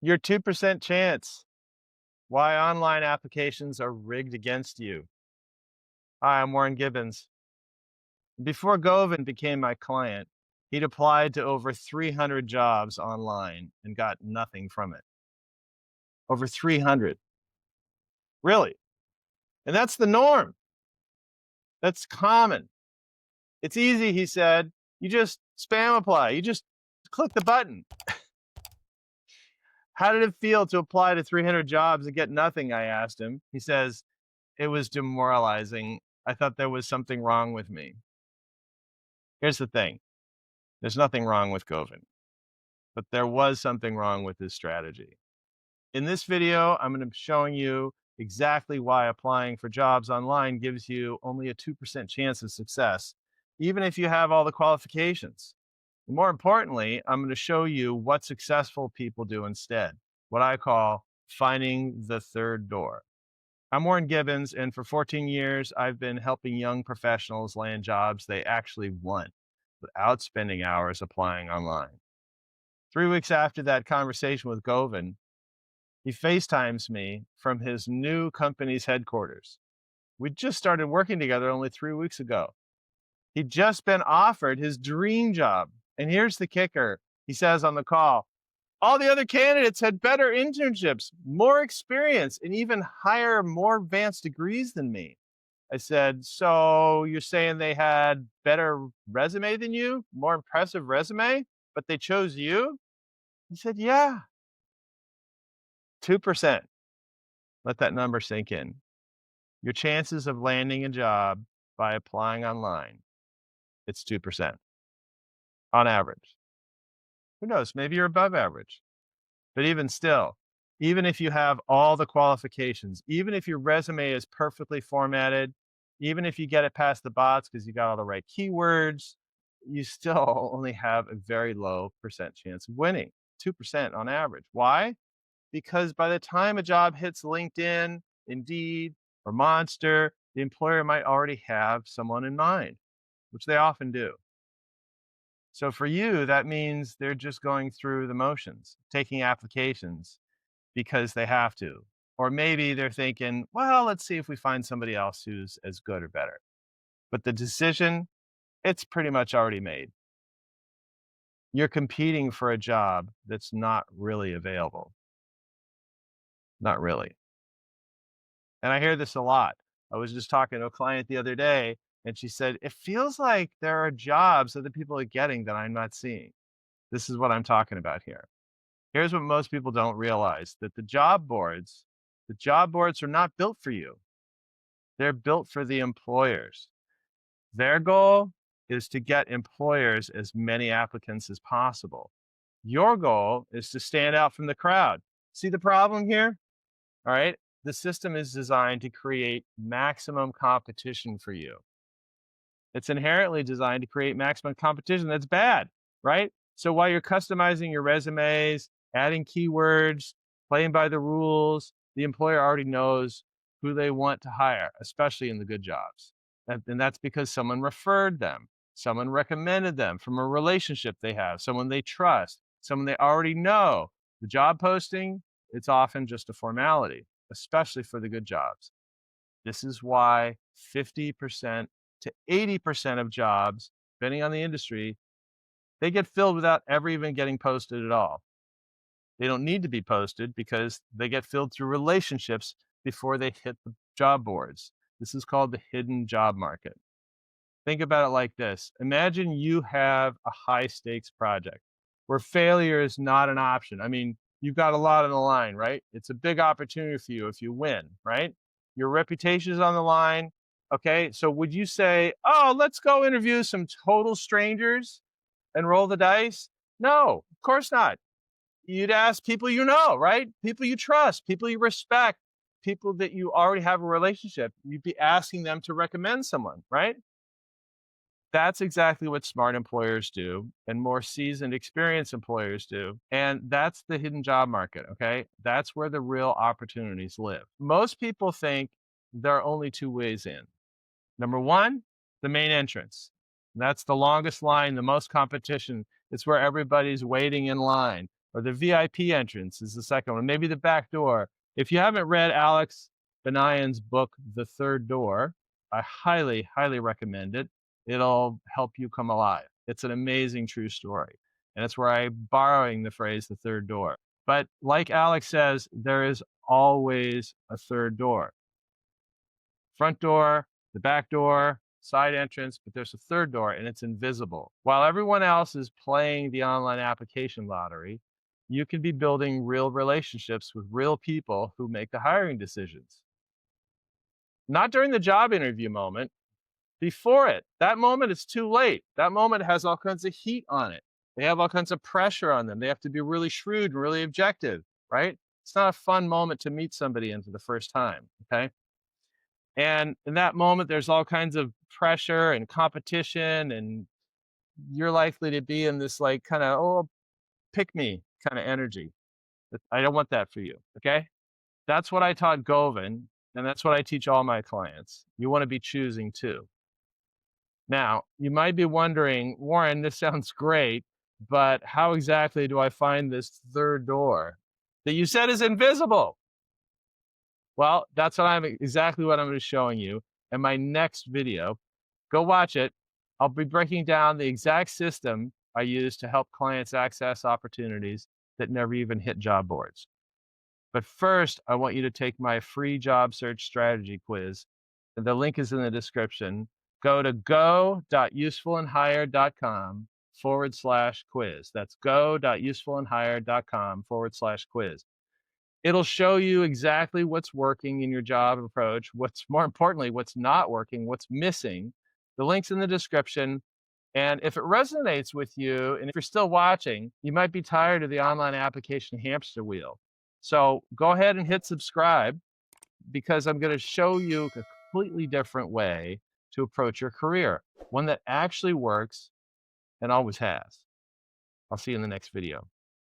Your 2% chance. Why online applications are rigged against you. Hi, I'm Warren Gibbons. Before Govin became my client, he'd applied to over 300 jobs online and got nothing from it. Over 300. Really? And that's the norm. That's common. It's easy, he said. You just spam apply. You just click the button. How did it feel to apply to 300 jobs and get nothing? I asked him. He says, it was demoralizing. I thought there was something wrong with me. Here's the thing. There's nothing wrong with Govin, but there was something wrong with his strategy. In this video, I'm going to be showing you exactly why applying for jobs online gives you only a 2% chance of success, even if you have all the qualifications. More importantly, I'm going to show you what successful people do instead, what I call finding the third door. I'm Warren Gibbons, and for 14 years, I've been helping young professionals land jobs they actually want without spending hours applying online. 3 weeks after that conversation with Govin, he FaceTimes me from his new company's headquarters. We just started working together only 3 weeks ago. He'd just been offered his dream job. And here's the kicker. He says on the call, all the other candidates had better internships, more experience, and even higher, more advanced degrees than me. I said, so you're saying they had better resume than you, more impressive resume, but they chose you? He said, yeah. 2%. Let that number sink in. Your chances of landing a job by applying online, it's 2% on average. Who knows? Maybe you're above average. But even still, even if you have all the qualifications, even if your resume is perfectly formatted, even if you get it past the bots because you got all the right keywords, you still only have a very low percent chance of winning, 2% on average. Why? Because by the time a job hits LinkedIn, Indeed, or Monster, the employer might already have someone in mind, which they often do. So for you, that means they're just going through the motions, taking applications because they have to. Or maybe they're thinking, well, let's see if we find somebody else who's as good or better. But the decision, it's pretty much already made. You're competing for a job that's not really available. Not really. And I hear this a lot. I was just talking to a client the other day, and she said, it feels like there are jobs that the people are getting that I'm not seeing. This is what I'm talking about here. Here's what most people don't realize, that the job boards are not built for you. They're built for the employers. Their goal is to get employers as many applicants as possible. Your goal is to stand out from the crowd. See the problem here? All right. The system is designed to create maximum competition for you. It's inherently designed to create maximum competition. That's bad, right? So while you're customizing your resumes, adding keywords, playing by the rules, the employer already knows who they want to hire, especially in the good jobs. And that's because someone referred them, someone recommended them from a relationship they have, someone they trust, someone they already know. The job posting, it's often just a formality, especially for the good jobs. This is why 50% to 80% of jobs, depending on the industry, they get filled without ever even getting posted at all. They don't need to be posted because they get filled through relationships before they hit the job boards. This is called the hidden job market. Think about it like this. Imagine you have a high stakes project where failure is not an option. I mean, you've got a lot on the line, right? It's a big opportunity for you if you win, right? Your reputation is on the line. Okay. So would you say, oh, let's go interview some total strangers and roll the dice? No, of course not. You'd ask people you know, right? People you trust, people you respect, people that you already have a relationship. You'd be asking them to recommend someone, right? That's exactly what smart employers do and more seasoned, experienced employers do. And that's the hidden job market, okay? That's where the real opportunities live. Most people think there are only two ways in. Number one, the main entrance. That's the longest line, the most competition. It's where everybody's waiting in line. or the VIP entrance is the second one, maybe the back door. If you haven't read Alex Banayan's book, The Third Door, I highly, highly recommend it. It'll help you come alive. It's an amazing true story. And it's where I'm borrowing the phrase the third door. But like Alex says, there is always a third door. Front door, the back door, side entrance, but there's a third door and it's invisible. While everyone else is playing the online application lottery, you can be building real relationships with real people who make the hiring decisions. Not during the job interview moment, before it. That moment is too late. That moment has all kinds of heat on it. They have all kinds of pressure on them. They have to be really shrewd and really objective, right? It's not a fun moment to meet somebody in for the first time, okay? And in that moment, there's all kinds of pressure and competition, and you're likely to be in this like kind of, oh, pick me kind of energy. I don't want that for you, okay? That's what I taught Govan, and that's what I teach all my clients. You want to be choosing too. Now, you might be wondering, Warren, this sounds great, but how exactly do I find this third door that you said is invisible? Well, that's exactly what I'm going to be showing you in my next video. Go watch it. I'll be breaking down the exact system I use to help clients access opportunities that never even hit job boards. But first, I want you to take my free job search strategy quiz. The link is in the description. Go to go.usefullandhire.com/quiz. That's go.usefullandhire.com/quiz. It'll show you exactly what's working in your job approach, what's more importantly, what's not working, what's missing. The link's in the description. And if it resonates with you, and if you're still watching, you might be tired of the online application hamster wheel. So go ahead and hit subscribe, because I'm going to show you a completely different way to approach your career, one that actually works and always has. I'll see you in the next video.